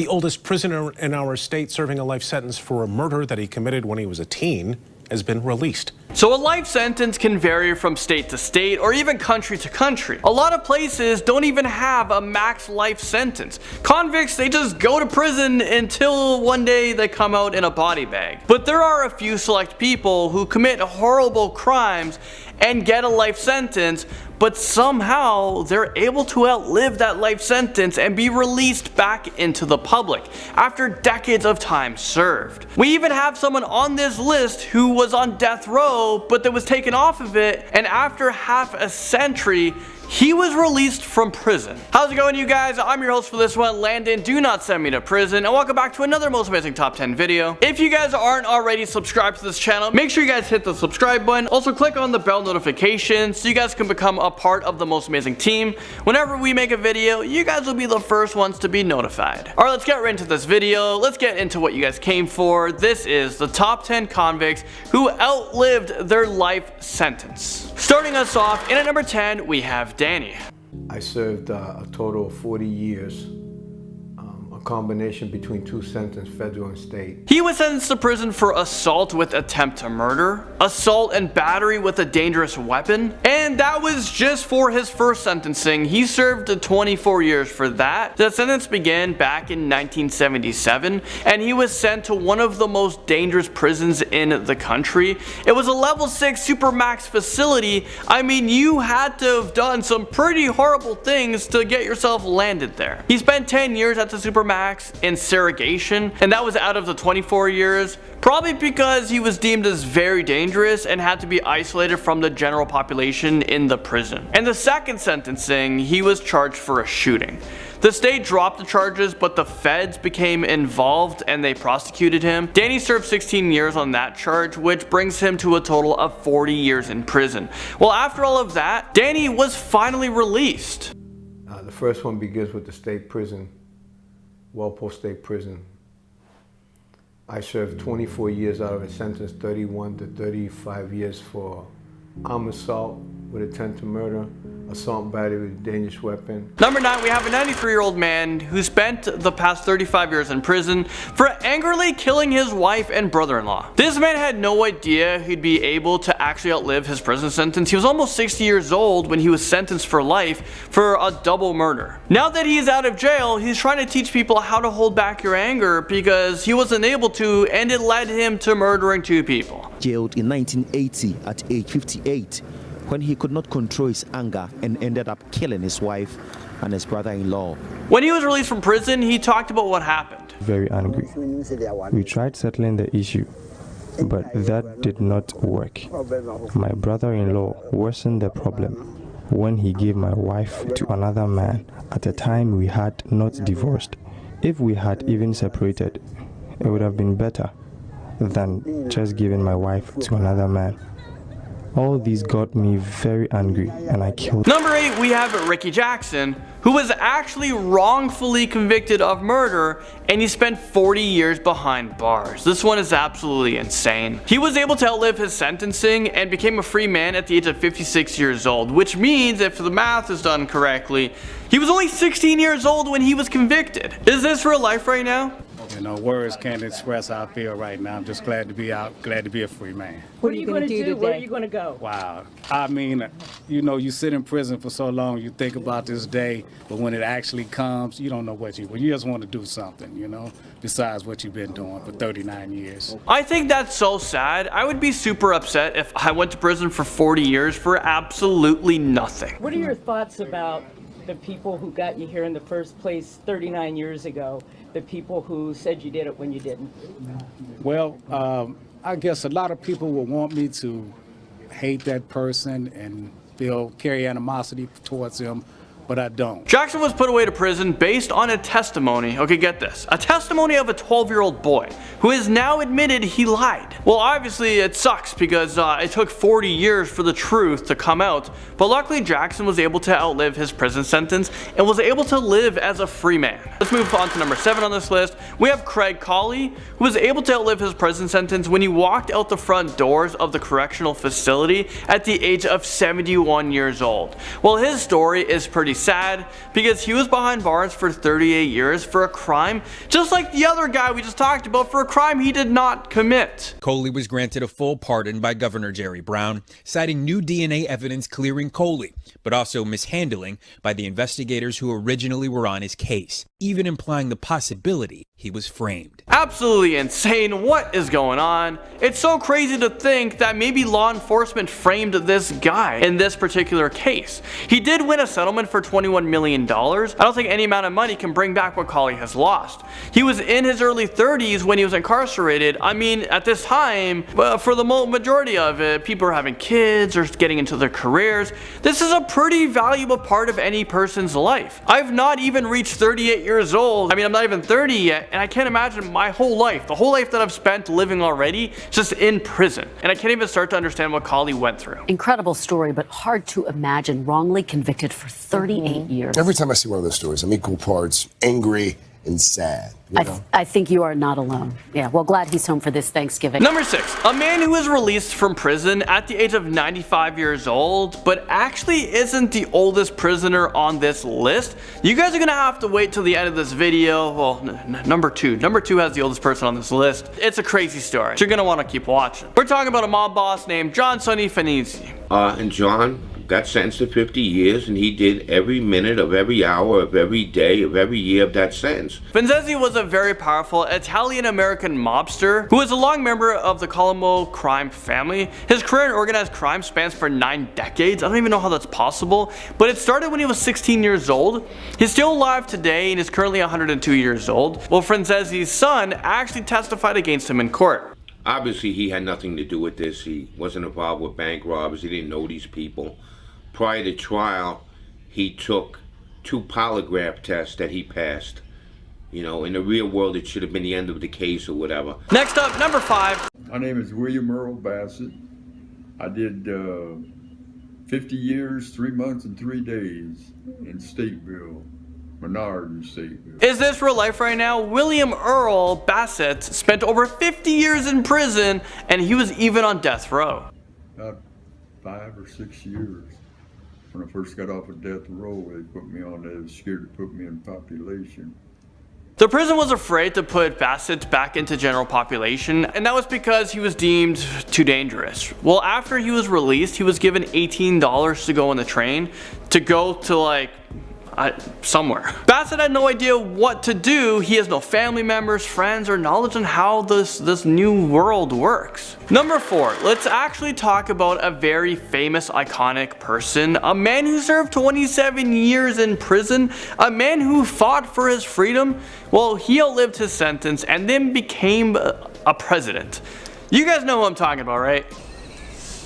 The oldest prisoner in our state serving a life sentence for a murder that he committed when he was a teen has been released. So a life sentence can vary from state to state or even country to country. A lot of places don't even have a max life sentence. Convicts, they just go to prison until one day they come out in a body bag. But there are a few select people who commit horrible crimes and get a life sentence, but somehow they're able to outlive that life sentence and be released back into the public after decades of time served. We even have someone on this list who was on death row, but that was taken off of it, and after half a century, he was released from prison. How's it going, you guys? I'm your host for this one, Landon. Do not send me to prison, and welcome back to another Most Amazing Top 10 video. If you guys aren't already subscribed to this channel, make sure you guys hit the subscribe button. Also click on the bell notification so you guys can become a part of the Most Amazing team. Whenever we make a video, you guys will be the first ones to be notified. Alright, let's get right into this video. Let's get into what you guys came for. This is the top 10 convicts who outlived their life sentence. Starting us off, in at number 10, we have Danny. I served a total of 40 years, a combination between two sentences, federal and state. He was sentenced to prison for assault with attempt to murder, assault and battery with a dangerous weapon, and that was just for his first sentencing. He served 24 years for that. The sentence began back in 1977, and he was sent to one of the most dangerous prisons in the country. It was a level 6 supermax facility. I mean, you had to have done some pretty horrible things to get yourself landed there. He spent 10 years at the supermax in segregation, and that was out of the 24 years, probably because he was deemed as very dangerous and had to be isolated from the general population in the prison. And the second sentencing, he was charged for a shooting. The state dropped the charges, but the feds became involved and they prosecuted him. Danny served 16 years on that charge, which brings him to a total of 40 years in prison. Well, after all of that, Danny was finally released. The first one begins with the state prison, Walpole State Prison. I served 24 years out of a sentence, 31 to 35 years for armed assault with intent to murder, assault and battery with a dangerous weapon. Number 9, we have a 93-year-old man who spent the past 35 years in prison for angrily killing his wife and brother-in-law. This man had no idea he'd be able to actually outlive his prison sentence. He was almost 60 years old when he was sentenced for life for a double murder. Now that he is out of jail, he's trying to teach people how to hold back your anger because he wasn't able to, and it led him to murdering 2 people. Jailed in 1980 at age 58 when he could not control his anger and ended up killing his wife and his brother-in-law. When he was released from prison, he talked about what happened. Very angry. We tried settling the issue, but that did not work. My brother-in-law worsened the problem when he gave my wife to another man at a time we had not divorced. If we had even separated, it would have been better than just giving my wife to another man. All these got me very angry and I killed him. Number 8, we have Ricky Jackson, who was actually wrongfully convicted of murder, and he spent 40 years behind bars. This one is absolutely insane. He was able to outlive his sentencing and became a free man at the age of 56 years old, which means, if the math is done correctly, he was only 16 years old when he was convicted. Is this real life right now? You know, words can't express how I feel right now. I'm just glad to be out, glad to be a free man. What are you going to do today? Where are you going to go? Wow. I mean, you know, you sit in prison for so long, you think about this day, but when it actually comes, you don't know what you just want to do something, you know, besides what you've been doing for 39 years. I think that's so sad. I would be super upset if I went to prison for 40 years for absolutely nothing. What are your thoughts about the people who got you here in the first place 39 years ago? The people who said you did it when you didn't? Well, I guess a lot of people will want me to hate that person and carry animosity towards him, but I don't. Jackson was put away to prison based on a testimony, okay, get this, a testimony of a 12-year-old boy who has now admitted he lied. Well, obviously it sucks because it took 40 years for the truth to come out, but luckily Jackson was able to outlive his prison sentence and was able to live as a free man. Let's move on to number 7 on this list. We have Craig Colley, who was able to outlive his prison sentence when he walked out the front doors of the correctional facility at the age of 71 years old. Well, his story is pretty sad because he was behind bars for 38 years for a crime just like the other guy we just talked about, for a crime he did not commit. Coley was granted a full pardon by Governor Jerry Brown, citing new DNA evidence clearing Coley, but also mishandling by the investigators who originally were on his case, even implying the possibility he was framed. Absolutely insane. What is going on? It's so crazy to think that maybe law enforcement framed this guy in this particular case. He did win a settlement for $21 million. I don't think any amount of money can bring back what Coley has lost. He was in his early 30s when he was incarcerated. I mean, at this time, for the majority of it, people are having kids or getting into their careers. This is a pretty valuable part of any person's life. I've not even reached 38 years old. I mean, I'm not even 30 yet, and I can't imagine my whole life, the whole life that I've spent living already, just in prison. And I can't even start to understand what Coley went through. Incredible story, but hard to imagine wrongly convicted for 38 years. Every time I see one of those stories, I'm equal parts angry and sad. I think you are not alone. Yeah, well, glad he's home for this Thanksgiving. Number 6, a man who was released from prison at the age of 95 years old, but actually isn't the oldest prisoner on this list. You guys are gonna have to wait till the end of this video. Well, number 2 has the oldest person on this list. It's a crazy story. You're gonna want to keep watching. We're talking about a mob boss named John Sonny Finizzi. And John got sentenced to 50 years, and he did every minute of every hour of every day of every year of that sentence. Finizzi was a very powerful Italian-American mobster who was a long member of the Colombo crime family. His career in organized crime spans for 9 decades. I don't even know how that's possible, but it started when he was 16 years old. He's still alive today and is currently 102 years old. Well, Finizzi's son actually testified against him in court. Obviously, he had nothing to do with this. He wasn't involved with bank robbers. He didn't know these people. Prior to trial, he took 2 polygraph tests that he passed. You know, in the real world, it should have been the end of the case or whatever. Next up, number 5. My name is William Earl Bassett. I did 50 years, 3 months, and 3 days in Stateville, Menard in Stateville. Is this real life right now? William Earl Bassett spent over 50 years in prison, and he was even on death row. About 5 or 6 years. When I first got off of death row, they put me on there. They were scared to put me in population. The prison was afraid to put Bassett back into general population, and that was because he was deemed too dangerous. Well, after he was released, he was given $18 to go on the train to go to like somewhere. Bassett had no idea what to do. He has no family members, friends, or knowledge on how this new world works. Number 4, let's actually talk about a very famous, iconic person, a man who served 27 years in prison, a man who fought for his freedom. Well, he outlived his sentence and then became a president. You guys know who I'm talking about, right?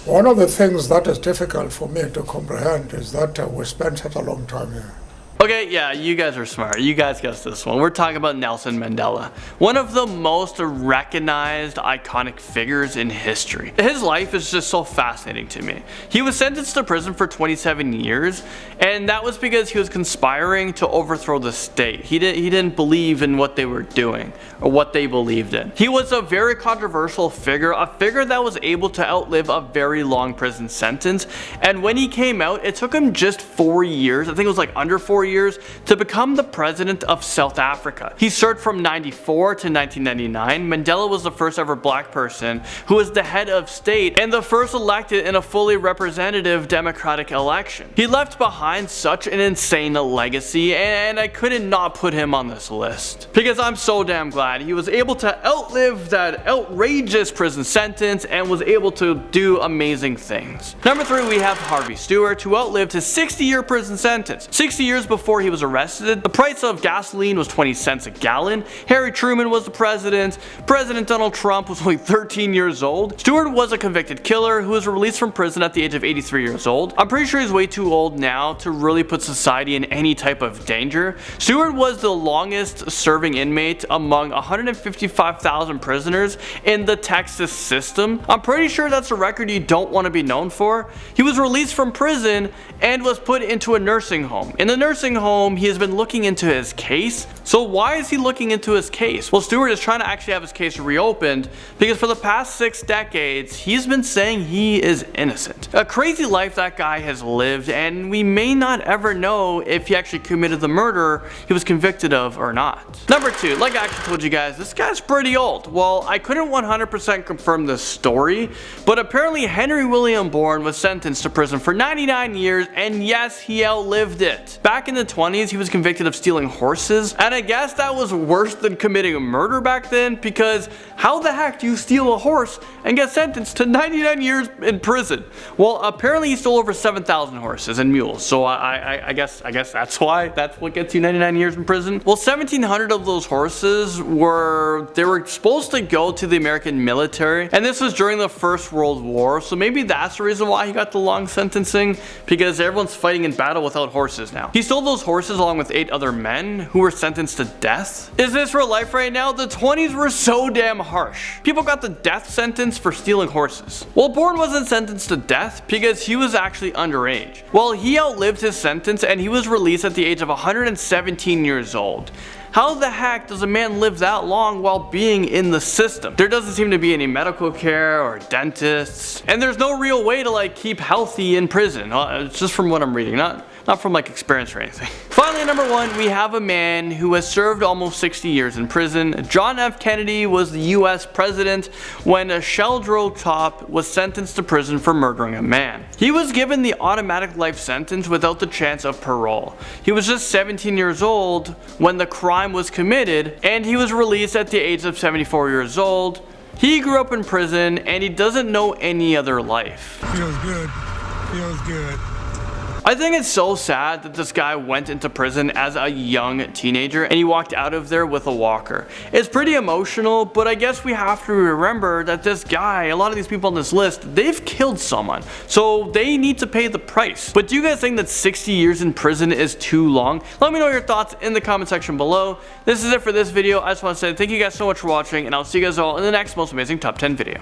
One of the things that is difficult for me to comprehend is that we spent such a long time here. Okay, yeah, you guys are smart. You guys guessed this one. We're talking about Nelson Mandela, one of the most recognized, iconic figures in history. His life is just so fascinating to me. He was sentenced to prison for 27 years, and that was because he was conspiring to overthrow the state. He didn't believe in what they were doing or what they believed in. He was a very controversial figure, a figure that was able to outlive a very long prison sentence, and when he came out, it took him just 4 years, I think it was like under 4 years, to become the president of South Africa. He served from 94 to 1999. Mandela was the first ever black person who was the head of state and the first elected in a fully representative democratic election. He left behind such an insane legacy, and I couldn't not put him on this list because I'm so damn glad he was able to outlive that outrageous prison sentence and was able to do amazing things. Number 3, we have Harvey Stewart, who outlived his 60-year prison sentence. 60 years before he was arrested, the price of gasoline was 20 cents a gallon. Harry Truman was the president. President Donald Trump was only 13 years old. Stewart was a convicted killer who was released from prison at the age of 83 years old. I'm pretty sure he's way too old now to really put society in any type of danger. Stewart was the longest serving inmate among 155,000 prisoners in the Texas system. I'm pretty sure that's a record you don't want to be known for. He was released from prison and was put into a nursing home. In the nursing nursing home, he has been looking into his case. So why is he looking into his case? Well, Stewart is trying to actually have his case reopened because for the past 6 decades, he's been saying he is innocent. A crazy life that guy has lived, and we may not ever know if he actually committed the murder he was convicted of or not. Number 2, like I actually told you guys, this guy's pretty old. Well, I couldn't 100% confirm this story, but apparently Henry William Bourne was sentenced to prison for 99 years, and yes, he outlived it. Back in the 20s, he was convicted of stealing horses, and I guess that was worse than committing a murder back then, because how the heck do you steal a horse and get sentenced to 99 years in prison? Well, apparently he stole over 7,000 horses and mules, so I guess that's why. That's what gets you 99 years in prison. Well, 1,700 of those horses were supposed to go to the American military, and this was during the First World War, so maybe that's the reason why he got the long sentencing, because everyone's fighting in battle without horses now. He stole those horses along with 8 other men who were sentenced to death. Is this real life right now? The 20s were so damn harsh. People got the death sentence for stealing horses. Well, Bourne wasn't sentenced to death because he was actually underage. Well, he outlived his sentence and he was released at the age of 117 years old. How the heck does a man live that long while being in the system? There doesn't seem to be any medical care or dentists, and there's no real way to like keep healthy in prison. It's just from what I'm reading, not from like experience or anything. Finally, number 1, we have a man who has served almost 60 years in prison. John F. Kennedy was the US president when a Sheldrow cop was sentenced to prison for murdering a man. He was given the automatic life sentence without the chance of parole. He was just 17 years old when the crime was committed, and he was released at the age of 74 years old. He grew up in prison and he doesn't know any other life. Feels good. Feels good. I think it's so sad that this guy went into prison as a young teenager and he walked out of there with a walker. It's pretty emotional, but I guess we have to remember that this guy, a lot of these people on this list, they've killed someone, so they need to pay the price. But do you guys think that 60 years in prison is too long? Let me know your thoughts in the comment section below. This is it for this video. I just want to say thank you guys so much for watching, and I'll see you guys all in the next most amazing top 10 video.